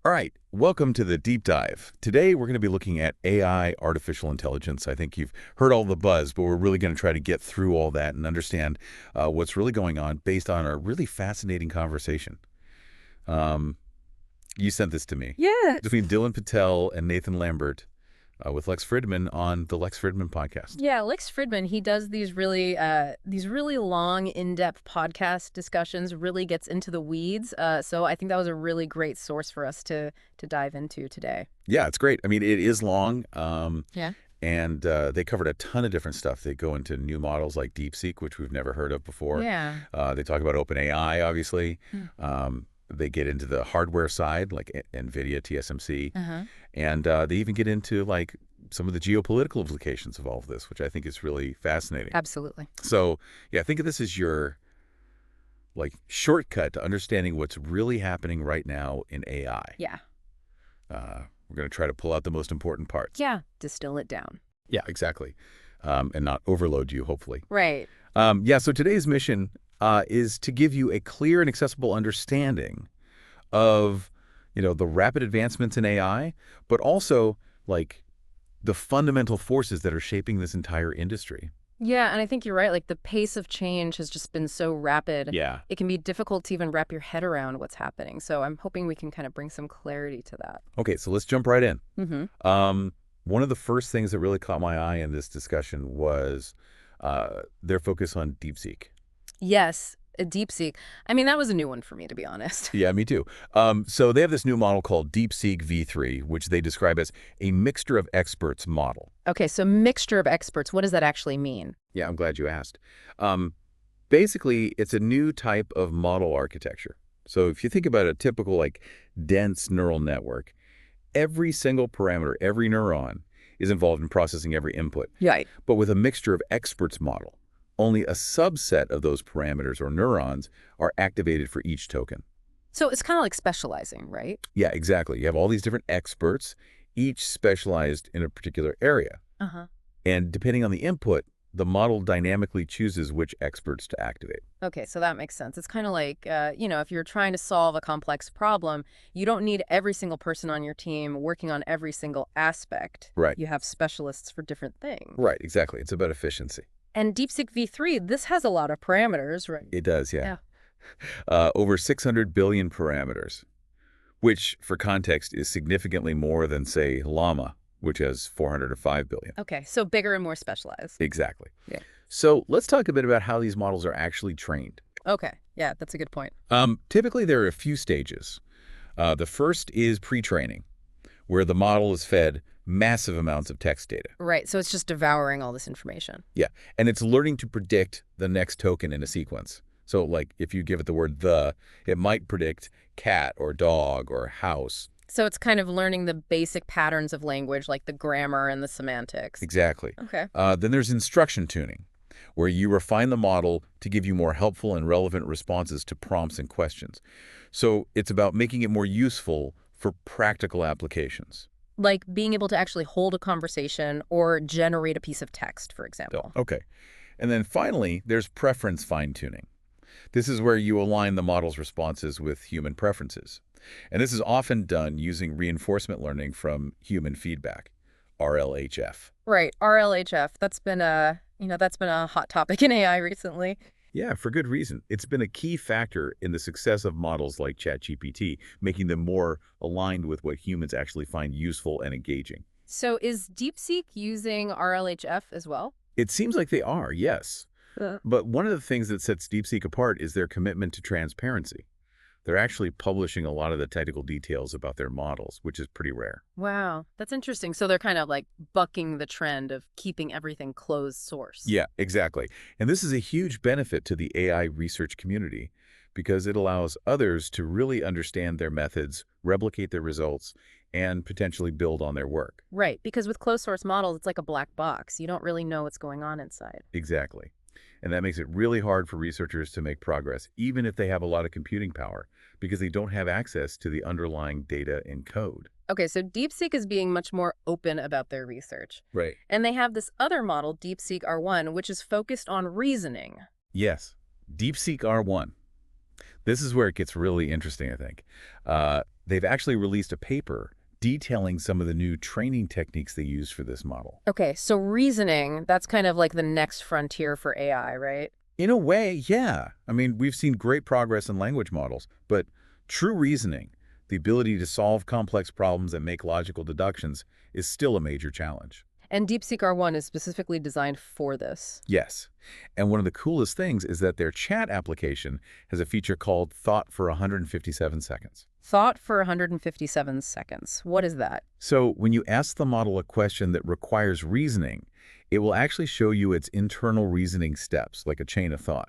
All right, welcome to the deep dive. Today we're going to be looking at AI, artificial intelligence. I think you've heard all the buzz, but we're really going to try to get through all that and understand what's really going on based on a really fascinating conversation. You sent this to me. Yes. Between Dylan Patel and Nathan Lambert with Lex Fridman on the Lex Fridman podcast. Yeah, Lex Fridman, he does these really long, in-depth podcast discussions, really gets into the weeds. So I think that was a really great source for us to dive into today. Yeah, it's great. I mean, it is long. Yeah. And they covered a ton of different stuff. They go into new models like DeepSeek, which we've never heard of before. Yeah. They talk about OpenAI, obviously. Hmm. They get into the hardware side, like Nvidia, TSMC. And they even get into like some of the geopolitical implications of all of this, which I think is really fascinating. Absolutely. So, yeah, think of this as your like shortcut to understanding what's really happening right now in AI. Yeah. We're going to try to pull out the most important parts. Yeah. Distill it down. Yeah, exactly. And not overload you, hopefully. Right. Yeah, so today's mission is to give you a clear and accessible understanding of, the rapid advancements in AI, but also like the fundamental forces that are shaping this entire industry. Yeah, and I think you're right. Like the pace of change has just been so rapid. Yeah. It can be difficult to even wrap your head around what's happening. So I'm hoping we can kind of bring some clarity to that. Okay, so let's jump right in. Mm-hmm. One of the first things that really caught my eye in this discussion was their focus on DeepSeek. Yes, a DeepSeek. I mean, that was a new one for me, to be honest. Yeah, me too. So they have this new model called DeepSeek V3, which they describe as a mixture of experts model. Okay, so mixture of experts. What does that actually mean? Yeah, I'm glad you asked. Basically, it's a new type of model architecture. So if you think about a typical like dense neural network, every single parameter, every neuron is involved in processing every input. Right. But with a mixture of experts model, only a subset of those parameters or neurons are activated for each token. So it's kind of like specializing, right? Yeah, exactly. You have all these different experts, each specialized in a particular area. Uh-huh. And depending on the input, the model dynamically chooses which experts to activate. Okay, so that makes sense. It's kind of like, if you're trying to solve a complex problem, you don't need every single person on your team working on every single aspect. Right. You have specialists for different things. Right, exactly. It's about efficiency. And DeepSeek V3, this has a lot of parameters, right? It does, yeah. Over 600 billion parameters, which, for context, is significantly more than, say, Llama, which has 405 billion. Okay, so bigger and more specialized. Exactly. Yeah. So let's talk a bit about how these models are actually trained. Okay, yeah, that's a good point. Typically, there are a few stages. The first is pre-training, where the model is fed massive amounts of text data. Right, so it's just devouring all this information. Yeah, and it's learning to predict the next token in a sequence. So, like, if you give it the word the, it might predict cat or dog or house. So it's kind of learning the basic patterns of language, like the grammar and the semantics. Exactly. Okay. Then there's instruction tuning, where you refine the model to give you more helpful and relevant responses to prompts and questions. So it's about making it more useful for practical applications. Like being able to actually hold a conversation or generate a piece of text, for example. Okay. And then finally, there's preference fine-tuning. This is where you align the model's responses with human preferences. And this is often done using reinforcement learning from human feedback, RLHF. Right, RLHF. That's been a hot topic in AI recently. Yeah, for good reason. It's been a key factor in the success of models like ChatGPT, making them more aligned with what humans actually find useful and engaging. So is DeepSeek using RLHF as well? It seems like they are, yes. But one of the things that sets DeepSeek apart is their commitment to transparency. They're actually publishing a lot of the technical details about their models, which is pretty rare. Wow, that's interesting. So they're kind of like bucking the trend of keeping everything closed source. Yeah, exactly. And this is a huge benefit to the AI research community because it allows others to really understand their methods, replicate their results, and potentially build on their work. Right, because with closed source models, it's like a black box. You don't really know what's going on inside. Exactly. And that makes it really hard for researchers to make progress, even if they have a lot of computing power, because they don't have access to the underlying data and code. Okay, so DeepSeek is being much more open about their research. Right. And they have this other model, DeepSeek R1, which is focused on reasoning. Yes, DeepSeek R1. This is where it gets really interesting, I think. They've actually released a paper detailing some of the new training techniques they use for this model. Okay, so reasoning, that's kind of like the next frontier for AI, right? In a way, yeah. I mean, we've seen great progress in language models, but true reasoning, the ability to solve complex problems and make logical deductions, is still a major challenge. And DeepSeek R1 is specifically designed for this. Yes. And one of the coolest things is that their chat application has a feature called Thought for 157 seconds. Thought for 157 seconds. What is that? So when you ask the model a question that requires reasoning, it will actually show you its internal reasoning steps, like a chain of thought.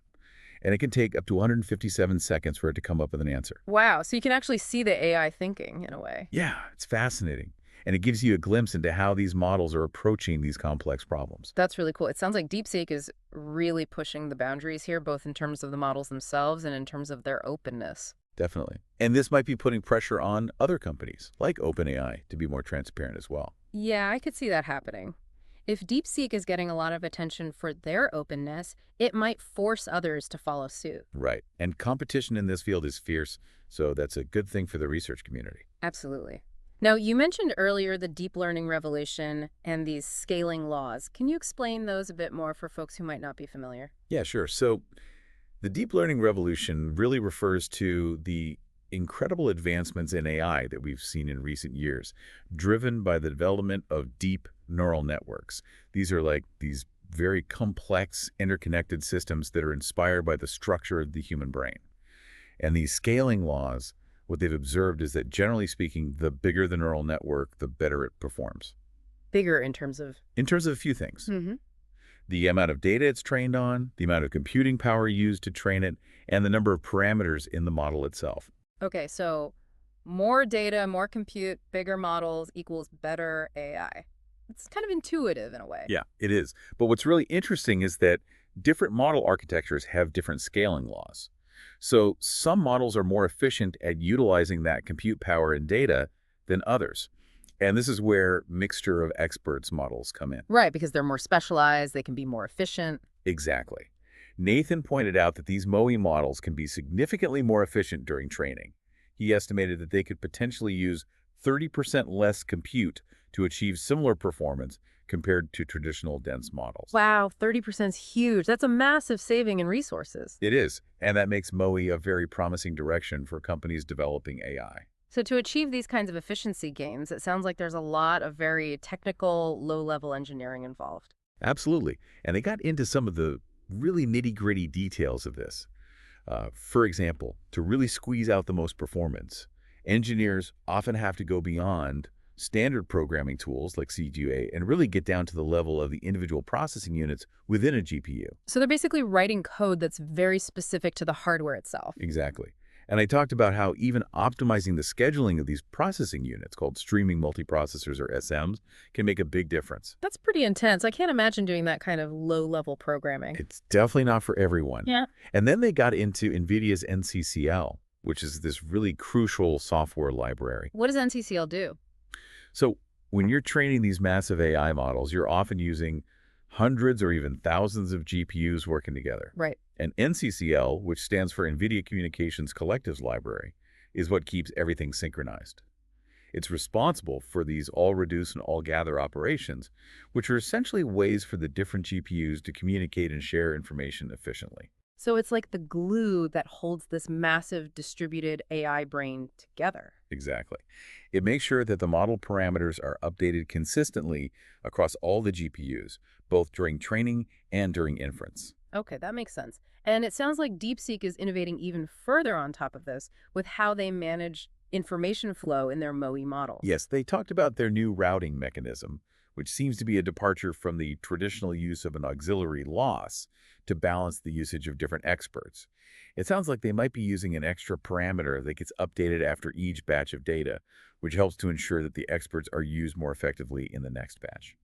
And it can take up to 157 seconds for it to come up with an answer. Wow, so you can actually see the AI thinking in a way. Yeah, it's fascinating. And it gives you a glimpse into how these models are approaching these complex problems. That's really cool. It sounds like DeepSeek is really pushing the boundaries here, both in terms of the models themselves and in terms of their openness. Definitely. And this might be putting pressure on other companies, like OpenAI, to be more transparent as well. Yeah, I could see that happening. If DeepSeek is getting a lot of attention for their openness, it might force others to follow suit. Right. And competition in this field is fierce, so that's a good thing for the research community. Absolutely. Now, you mentioned earlier the deep learning revolution and these scaling laws. Can you explain those a bit more for folks who might not be familiar? Yeah, sure. So the deep learning revolution really refers to the incredible advancements in AI that we've seen in recent years, driven by the development of deep neural networks. These are like these very complex, interconnected systems that are inspired by the structure of the human brain. And these scaling laws, what they've observed is that generally speaking, the bigger the neural network, the better it performs. Bigger in terms of... In terms of a few things. Mm-hmm. The amount of data it's trained on, the amount of computing power used to train it, and the number of parameters in the model itself. Okay, so more data, more compute, bigger models equals better AI. It's kind of intuitive in a way. Yeah, it is. But what's really interesting is that different model architectures have different scaling laws. So some models are more efficient at utilizing that compute power and data than others. And this is where mixture of experts models come in. Right, because they're more specialized, they can be more efficient. Exactly. Nathan pointed out that these MOE models can be significantly more efficient during training. He estimated that they could potentially use 30% less compute to achieve similar performance compared to traditional dense models. Wow, 30% is huge. That's a massive saving in resources. It is, and that makes MOE a very promising direction for companies developing AI. So to achieve these kinds of efficiency gains, it sounds like there's a lot of very technical, low-level engineering involved. Absolutely, and they got into some of the really nitty-gritty details of this. For example, to really squeeze out the most performance, engineers often have to go beyond standard programming tools like CGA and really get down to the level of the individual processing units within a GPU. So they're basically writing code that's very specific to the hardware itself. Exactly. And I talked about how even optimizing the scheduling of these processing units, called streaming multiprocessors or SMs, can make a big difference. That's pretty intense. I can't imagine doing that kind of low-level programming. It's definitely not for everyone. Yeah. And then they got into NVIDIA's NCCL, which is this really crucial software library. What does NCCL do? So when you're training these massive AI models, you're often using hundreds or even thousands of GPUs working together. Right. And NCCL, which stands for NVIDIA Communications Collectives Library, is what keeps everything synchronized. It's responsible for these all-reduce and all-gather operations, which are essentially ways for the different GPUs to communicate and share information efficiently. So it's like the glue that holds this massive distributed AI brain together. Exactly. It makes sure that the model parameters are updated consistently across all the GPUs, both during training and during inference. Okay, that makes sense. And it sounds like DeepSeek is innovating even further on top of this with how they manage information flow in their MOE models. Yes, they talked about their new routing mechanism, which seems to be a departure from the traditional use of an auxiliary loss to balance the usage of different experts. It sounds like they might be using an extra parameter that gets updated after each batch of data, which helps to ensure that the experts are used more effectively in the next batch.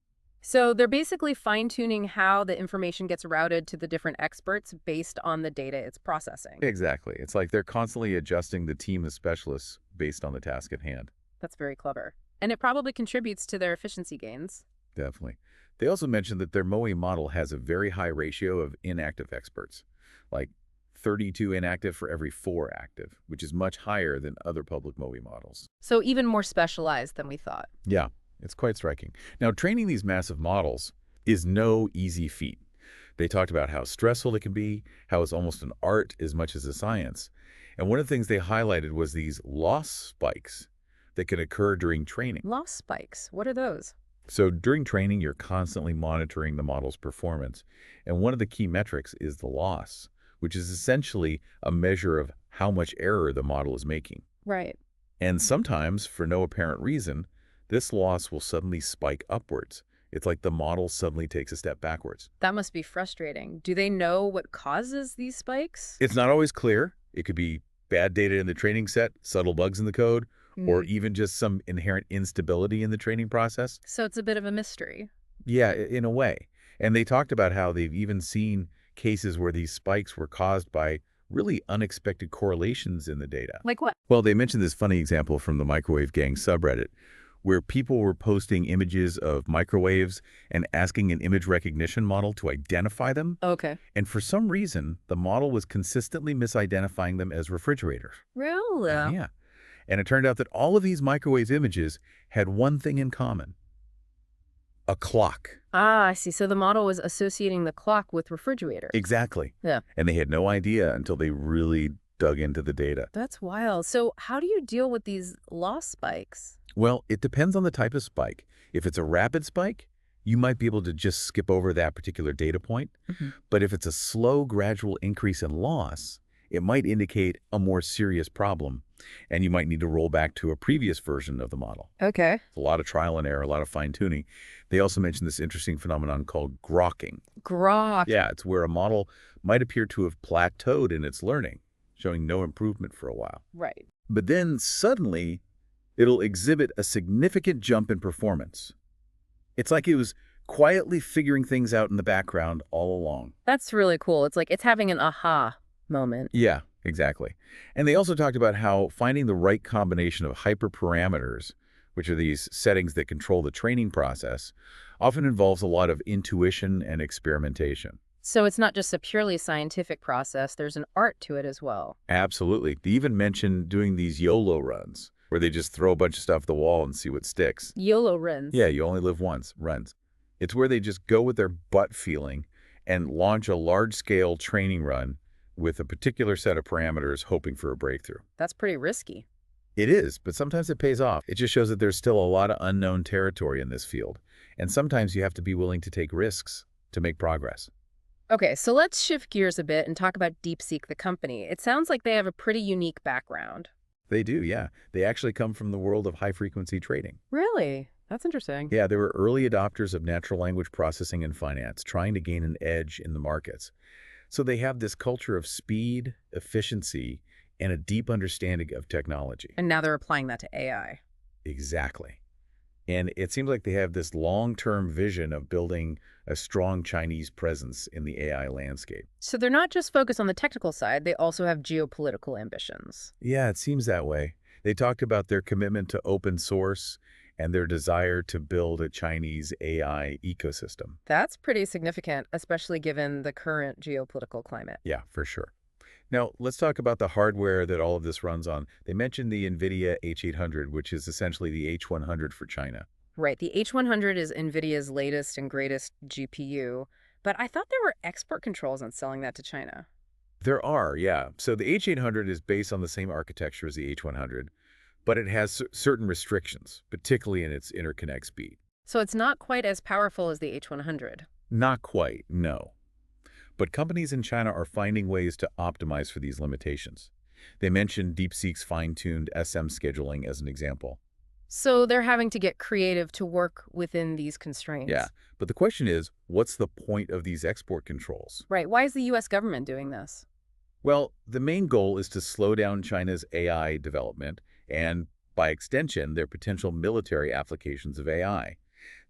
So they're basically fine-tuning how the information gets routed to the different experts based on the data it's processing. Exactly. It's like they're constantly adjusting the team of specialists based on the task at hand. That's very clever. And it probably contributes to their efficiency gains. Definitely. They also mentioned that their MOE model has a very high ratio of inactive experts, like 32 inactive for every 4 active, which is much higher than other public MOE models. So even more specialized than we thought. Yeah, it's quite striking. Now, training these massive models is no easy feat. They talked about how stressful it can be, how it's almost an art as much as a science. And one of the things they highlighted was these loss spikes that can occur during training. Loss spikes. What are those? So during training, you're constantly monitoring the model's performance. And one of the key metrics is the loss, which is essentially a measure of how much error the model is making. Right. And sometimes, for no apparent reason, this loss will suddenly spike upwards. It's like the model suddenly takes a step backwards. That must be frustrating. Do they know what causes these spikes? It's not always clear. It could be bad data in the training set, subtle bugs in the code, or Hmm. even just some inherent instability in the training process. So it's a bit of a mystery. Yeah, in a way. And they talked about how they've even seen cases where these spikes were caused by really unexpected correlations in the data. Like what? Well, they mentioned this funny example from the Microwave Gang subreddit, where people were posting images of microwaves and asking an image recognition model to identify them. Okay. And for some reason, the model was consistently misidentifying them as refrigerators. Really? Yeah. And it turned out that all of these microwave images had one thing in common: a clock. Ah, I see. So the model was associating the clock with refrigerators. Exactly. Yeah. And they had no idea until they really dug into the data. That's wild. So how do you deal with these loss spikes? Well, it depends on the type of spike. If it's a rapid spike, you might be able to just skip over that particular data point. Mhm. But if it's a slow, gradual increase in loss, it might indicate a more serious problem, and you might need to roll back to a previous version of the model. Okay. A lot of trial and error, a lot of fine-tuning. They also mentioned this interesting phenomenon called Groking. Grok. Yeah, it's where a model might appear to have plateaued in its learning, showing no improvement for a while. Right. But then suddenly, it'll exhibit a significant jump in performance. It's like it was quietly figuring things out in the background all along. That's really cool. It's like it's having an aha moment. Yeah, exactly. And they also talked about how finding the right combination of hyperparameters, which are these settings that control the training process, often involves a lot of intuition and experimentation. So it's not just a purely scientific process, there's an art to it as well. Absolutely. They even mentioned doing these YOLO runs, where they just throw a bunch of stuff at the wall and see what sticks. YOLO runs. Yeah, you only live once, runs. It's where they just go with their gut feeling and launch a large-scale training run with a particular set of parameters, hoping for a breakthrough. That's pretty risky. It is, but sometimes it pays off. It just shows that there's still a lot of unknown territory in this field, and sometimes you have to be willing to take risks to make progress. Okay, so let's shift gears a bit and talk about DeepSeek, the company. It sounds like they have a pretty unique background. They do, yeah. They actually come from the world of high-frequency trading. Really? That's interesting. Yeah, they were early adopters of natural language processing and finance, trying to gain an edge in the markets. So they have this culture of speed, efficiency, and a deep understanding of technology. And now they're applying that to AI. Exactly. And it seems like they have this long-term vision of building a strong Chinese presence in the AI landscape. So they're not just focused on the technical side, they also have geopolitical ambitions. Yeah, it seems that way. They talked about their commitment to open source and their desire to build a Chinese AI ecosystem. That's pretty significant, especially given the current geopolitical climate. Yeah, for sure. Now, let's talk about the hardware that all of this runs on. They mentioned the Nvidia H800, which is essentially the H100 for China. Right, the H100 is Nvidia's latest and greatest GPU, but I thought there were export controls on selling that to China. There are, yeah. So the H800 is based on the same architecture as the H100, but it has certain restrictions, particularly in its interconnect speed. So it's not quite as powerful as the H100. Not quite, no. But companies in China are finding ways to optimize for these limitations. They mentioned DeepSeek's fine-tuned SM scheduling as an example. So they're having to get creative to work within these constraints. Yeah, but the question is, what's the point of these export controls? Right, why is the US government doing this? Well, the main goal is to slow down China's AI development and, by extension, their potential military applications of AI.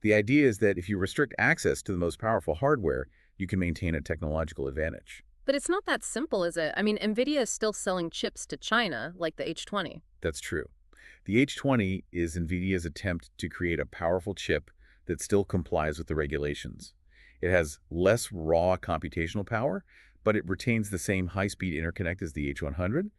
The idea is that if you restrict access to the most powerful hardware, you can maintain a technological advantage. But it's not that simple, is it? I mean, Nvidia is still selling chips to China, like the H20. That's true. The H20 is NVIDIA's attempt to create a powerful chip that still complies with the regulations. It has less raw computational power, but it retains the same high-speed interconnect as the H100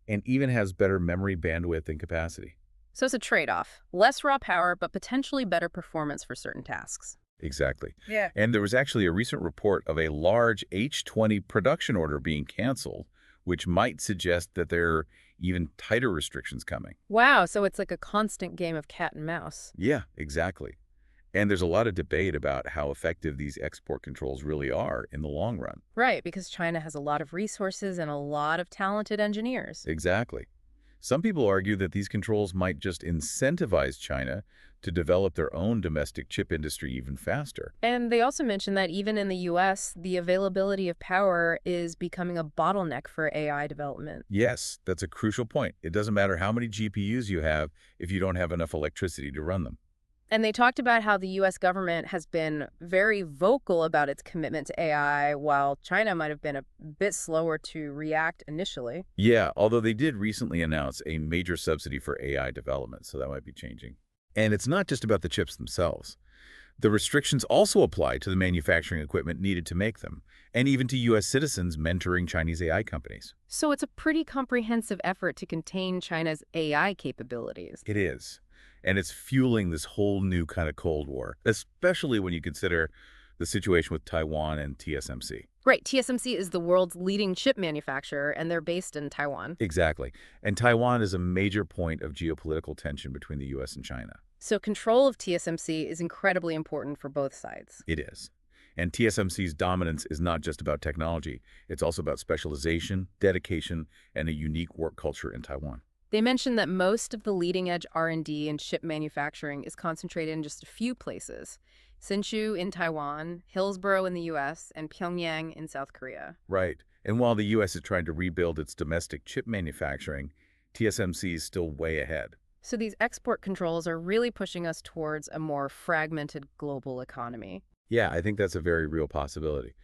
and even has better memory bandwidth and capacity. So it's a trade-off. Less raw power, but potentially better performance for certain tasks. Exactly. Yeah. And there was actually a recent report of a large H20 production order being canceled, which might suggest that there are even tighter restrictions coming. Wow, so it's like a constant game of cat and mouse. Yeah, exactly. And there's a lot of debate about how effective these export controls really are in the long run. Right, because China has a lot of resources and a lot of talented engineers. Exactly. Some people argue that these controls might just incentivize China to develop their own domestic chip industry even faster. And they also mentioned that even in the US, the availability of power is becoming a bottleneck for AI development. Yes, that's a crucial point. It doesn't matter how many GPUs you have if you don't have enough electricity to run them. And they talked about how the US government has been very vocal about its commitment to AI, while China might have been a bit slower to react initially. Yeah, although they did recently announce a major subsidy for AI development, so that might be changing. And it's not just about the chips themselves. The restrictions also apply to the manufacturing equipment needed to make them, and even to U.S. citizens mentoring Chinese AI companies. So it's a pretty comprehensive effort to contain China's AI capabilities. It is. And it's fueling this whole new kind of Cold War, especially when you consider the situation with Taiwan and TSMC. Right, TSMC is the world's leading chip manufacturer, and they're based in Taiwan. Exactly. And Taiwan is a major point of geopolitical tension between the U.S. and China. So control of TSMC is incredibly important for both sides. It is. And TSMC's dominance is not just about technology. It's also about specialization, dedication, and a unique work culture in Taiwan. They mentioned that most of the leading-edge R&D and chip manufacturing is concentrated in just a few places. Hsinchu in Taiwan, Hillsboro in the U.S., and Pyongyang in South Korea. Right. And while the U.S. is trying to rebuild its domestic chip manufacturing, TSMC is still way ahead. So these export controls are really pushing us towards a more fragmented global economy. Yeah, I think that's a very real possibility.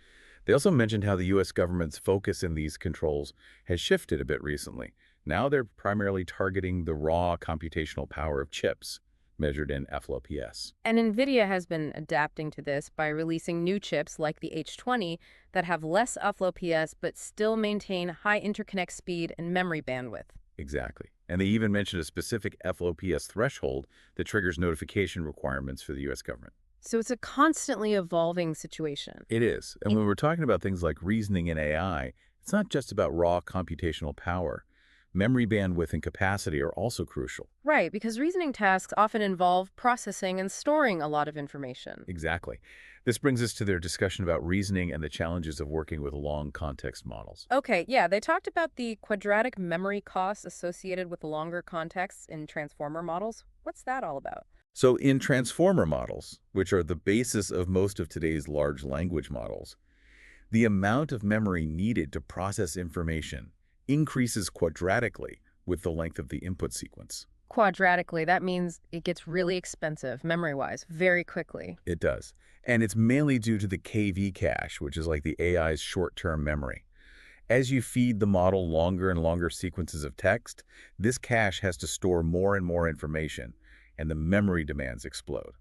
They also mentioned how the U.S. government's focus in these controls has shifted a bit recently. Now they're primarily targeting the raw computational power of chips, measured in FLOPS. And Nvidia has been adapting to this by releasing new chips like the H20 that have less FLOPS but still maintain high interconnect speed and memory bandwidth. Exactly. And they even mentioned a specific FLOPS threshold that triggers notification requirements for the U.S. government. So it's a constantly evolving situation. It is. And when we're talking about things like reasoning and AI, it's not just about raw computational power. Memory bandwidth and capacity are also crucial. Right, because reasoning tasks often involve processing and storing a lot of information. Exactly. This brings us to their discussion about reasoning and the challenges of working with long context models. Okay, yeah, they talked about the quadratic memory costs associated with longer contexts in transformer models. What's that all about? So in transformer models, which are the basis of most of today's large language models, the amount of memory needed to process information increases quadratically with the length of the input sequence. Quadratically, that means it gets really expensive, memory-wise, very quickly. It does. And it's mainly due to the KV cache, which is like the AI's short-term memory. As you feed the model longer and longer sequences of text, this cache has to store more and more information, and the memory demands explode.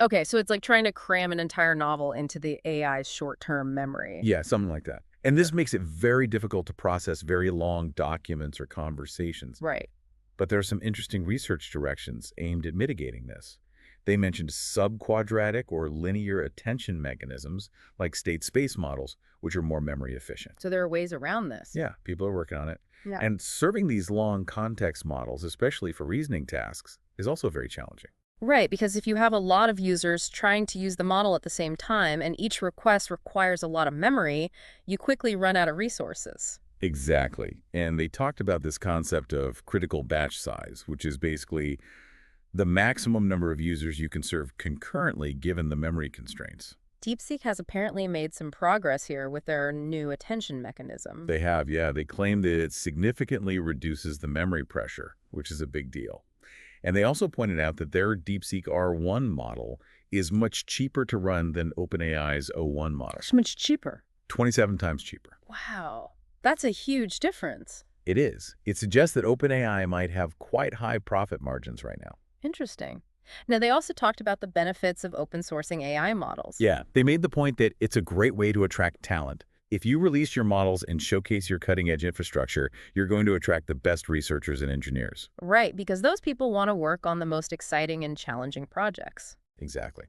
Okay, so it's like trying to cram an entire novel into the AI's short-term memory. Yeah, something like that. And this makes it very difficult to process very long documents or conversations. Right. But there are some interesting research directions aimed at mitigating this. They mentioned subquadratic or linear attention mechanisms like state space models, which are more memory efficient. So there are ways around this. Yeah, people are working on it. Yeah. And serving these long context models, especially for reasoning tasks, is also very challenging. Right, because if you have a lot of users trying to use the model at the same time and each request requires a lot of memory, you quickly run out of resources. Exactly. And they talked about this concept of critical batch size, which is basically the maximum number of users you can serve concurrently given the memory constraints. DeepSeek has apparently made some progress here with their new attention mechanism. They have, yeah. They claim that it significantly reduces the memory pressure, which is a big deal. And they also pointed out that their DeepSeek R1 model is much cheaper to run than OpenAI's O1 model. It's much cheaper. 27 times cheaper. Wow, that's a huge difference. It is. It suggests that OpenAI might have quite high profit margins right now. Interesting. Now, they also talked about the benefits of open sourcing AI models. Yeah, they made the point that it's a great way to attract talent, If you release your models and showcase your cutting-edge infrastructure, you're going to attract the best researchers and engineers. Right, because those people want to work on the most exciting and challenging projects. Exactly.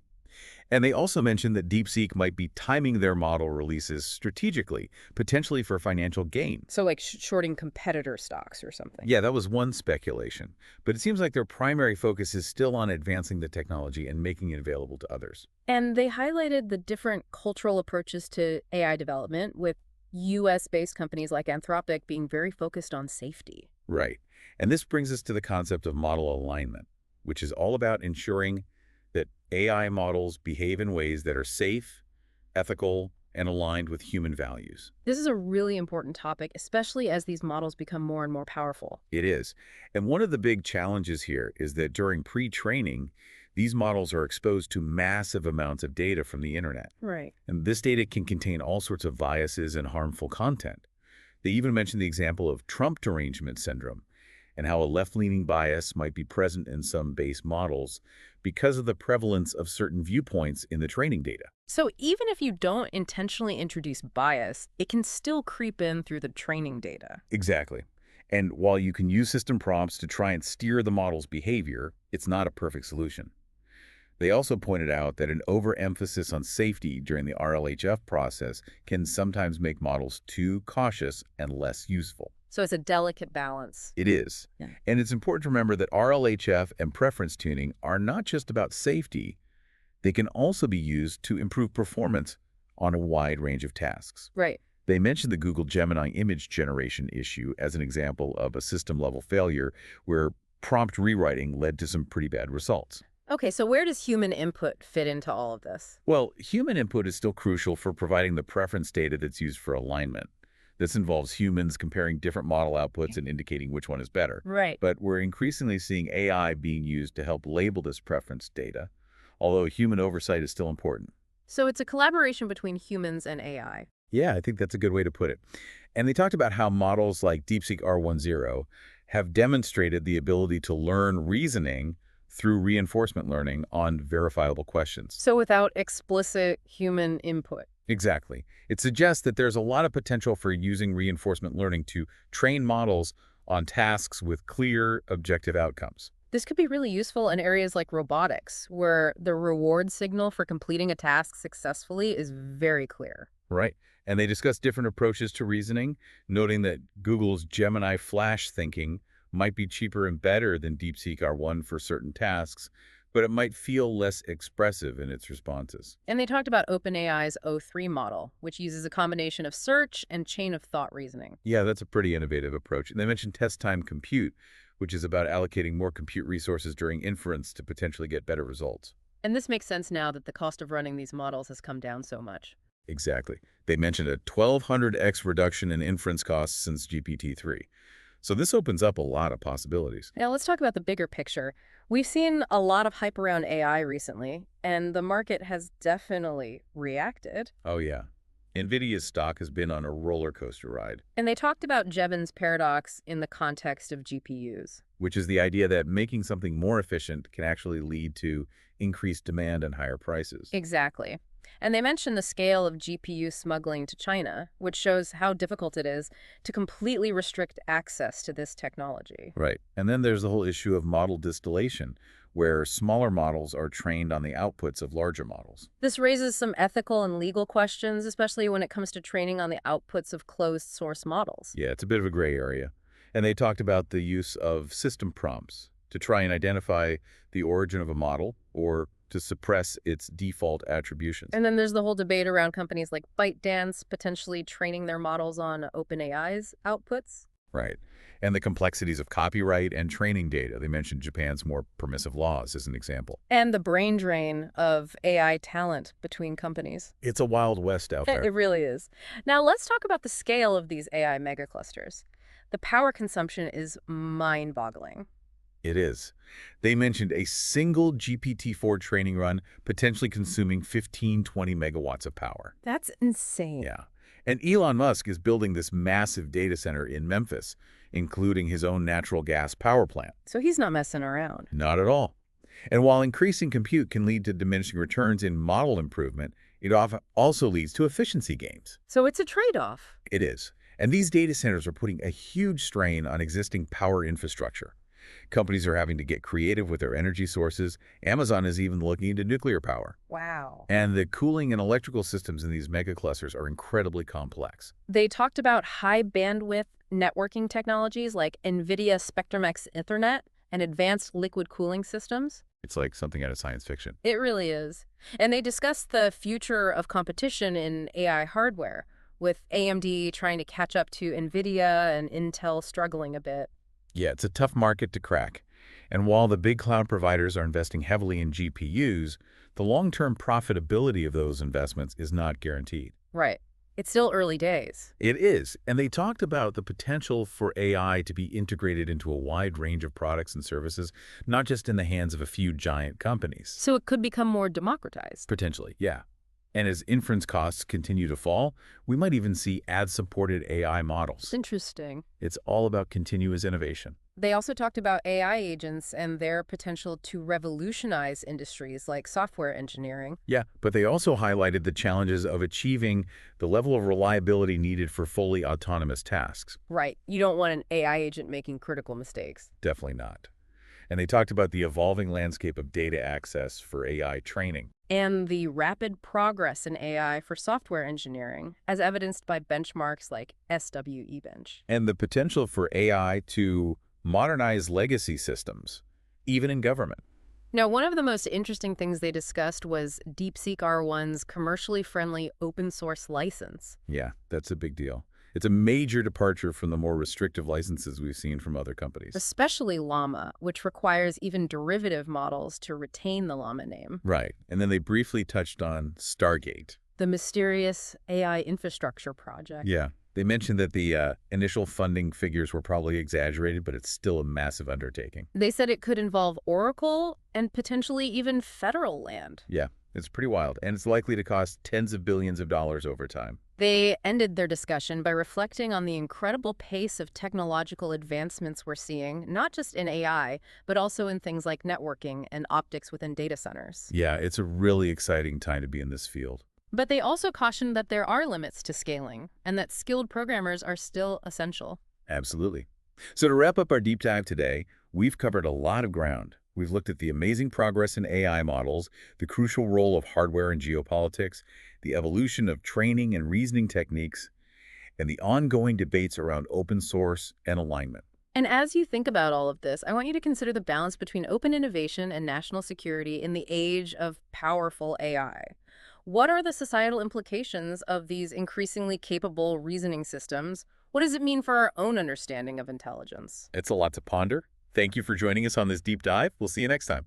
And they also mentioned that DeepSeek might be timing their model releases strategically, potentially for financial gain. So like shorting competitor stocks or something. Yeah, that was one speculation. But it seems like their primary focus is still on advancing the technology and making it available to others. And they highlighted the different cultural approaches to AI development, with US-based companies like Anthropic being very focused on safety. Right. And this brings us to the concept of model alignment, which is all about ensuring that AI models behave in ways that are safe, ethical, and aligned with human values. This is a really important topic, especially as these models become more and more powerful. It is. And one of the big challenges here is that during pre-training, these models are exposed to massive amounts of data from the internet. Right. And this data can contain all sorts of biases and harmful content. They even mentioned the example of Trump derangement syndrome and how a left-leaning bias might be present in some base models because of the prevalence of certain viewpoints in the training data. So even if you don't intentionally introduce bias, it can still creep in through the training data. Exactly. And while you can use system prompts to try and steer the model's behavior, it's not a perfect solution. They also pointed out that an overemphasis on safety during the RLHF process can sometimes make models too cautious and less useful. So it's a delicate balance. It is. Yeah. And it's important to remember that RLHF and preference tuning are not just about safety. They can also be used to improve performance on a wide range of tasks. Right. They mentioned the Google Gemini image generation issue as an example of a system-level failure where prompt rewriting led to some pretty bad results. Okay, so where does human input fit into all of this? Well, human input is still crucial for providing the preference data that's used for alignment. This involves humans comparing different model outputs and indicating which one is better. Right. But we're increasingly seeing AI being used to help label this preference data, although human oversight is still important. So it's a collaboration between humans and AI. Yeah, I think that's a good way to put it. And they talked about how models like DeepSeek R10 have demonstrated the ability to learn reasoning through reinforcement learning on verifiable questions. So without explicit human input. Exactly. It suggests that there's a lot of potential for using reinforcement learning to train models on tasks with clear, objective outcomes. This could be really useful in areas like robotics, where the reward signal for completing a task successfully is very clear. Right. And they discussed different approaches to reasoning, noting that Google's Gemini Flash thinking might be cheaper and better than DeepSeek R1 for certain tasks, but it might feel less expressive in its responses. And they talked about OpenAI's O3 model, which uses a combination of search and chain of thought reasoning. Yeah, that's a pretty innovative approach. And they mentioned test time compute, which is about allocating more compute resources during inference to potentially get better results. And this makes sense now that the cost of running these models has come down so much. Exactly. They mentioned a 1,200x reduction in inference costs since GPT-3. So this opens up a lot of possibilities. Now let's talk about the bigger picture. We've seen a lot of hype around AI recently, and the market has definitely reacted. Oh, yeah. Nvidia's stock has been on a roller coaster ride, And they talked about Jevons paradox in the context of GPUs. which is the idea that making something more efficient can actually lead to increased demand and higher prices. Exactly. And they mentioned the scale of GPU smuggling to China, which shows how difficult it is to completely restrict access to this technology. Right. And then there's the whole issue of model distillation, where smaller models are trained on the outputs of larger models. This raises some ethical and legal questions, especially when it comes to training on the outputs of closed source models. Yeah, it's a bit of a gray area. And they talked about the use of system prompts to try and identify the origin of a model or to suppress its default attributions. And then there's the whole debate around companies like ByteDance potentially training their models on OpenAI's outputs. Right. And the complexities of copyright and training data. They mentioned Japan's more permissive laws as an example. And the brain drain of AI talent between companies. It's a wild west out there. It really is. Now let's talk about the scale of these AI megaclusters. The power consumption is mind-boggling. It is. They mentioned a single GPT-4 training run potentially consuming 15-20 megawatts of power. That's insane. Yeah. And Elon Musk is building this massive data center in Memphis, including his own natural gas power plant. So he's not messing around. Not at all. And while increasing compute can lead to diminishing returns in model improvement, it often also leads to efficiency gains. So it's a trade-off. It is. And these data centers are putting a huge strain on existing power infrastructure. Companies are having to get creative with their energy sources. Amazon is even looking into nuclear power. Wow. And the cooling and electrical systems in these mega clusters are incredibly complex. They talked about high bandwidth networking technologies like Nvidia Spectrum-X Ethernet and advanced liquid cooling systems. It's like something out of science fiction. It really is. And they discussed the future of competition in AI hardware, with AMD trying to catch up to Nvidia and Intel struggling a bit. Yeah, it's a tough market to crack. And while the big cloud providers are investing heavily in GPUs, the long-term profitability of those investments is not guaranteed. Right. It's still early days. It is, and they talked about the potential for AI to be integrated into a wide range of products and services, not just in the hands of a few giant companies. So it could become more democratized. Potentially, yeah. And as inference costs continue to fall, we might even see ad-supported AI models. Interesting. It's all about continuous innovation. They also talked about AI agents and their potential to revolutionize industries like software engineering. Yeah, but they also highlighted the challenges of achieving the level of reliability needed for fully autonomous tasks. Right. You don't want an AI agent making critical mistakes. Definitely not. And they talked about the evolving landscape of data access for AI training. And the rapid progress in AI for software engineering, as evidenced by benchmarks like SWE-bench. And the potential for AI to modernize legacy systems, even in government. Now, one of the most interesting things they discussed was DeepSeek R1's commercially friendly open source license. Yeah, that's a big deal. It's a major departure from the more restrictive licenses we've seen from other companies. Especially Llama, which requires even derivative models to retain the Llama name. Right. And then they briefly touched on Stargate. The mysterious AI infrastructure project. Yeah. They mentioned that the initial funding figures were probably exaggerated, but it's still a massive undertaking. They said it could involve Oracle and potentially even federal land. Yeah, it's pretty wild, and it's likely to cost tens of billions of dollars over time. They ended their discussion by reflecting on the incredible pace of technological advancements we're seeing, not just in AI, but also in things like networking and optics within data centers. Yeah, it's a really exciting time to be in this field. But they also cautioned that there are limits to scaling and that skilled programmers are still essential. Absolutely. So to wrap up our deep dive today, we've covered a lot of ground. We've looked at the amazing progress in AI models, the crucial role of hardware in geopolitics, the evolution of training and reasoning techniques, and the ongoing debates around open source and alignment. And as you think about all of this, I want you to consider the balance between open innovation and national security in the age of powerful AI. What are the societal implications of these increasingly capable reasoning systems? What does it mean for our own understanding of intelligence? It's a lot to ponder. Thank you for joining us on this deep dive. We'll see you next time.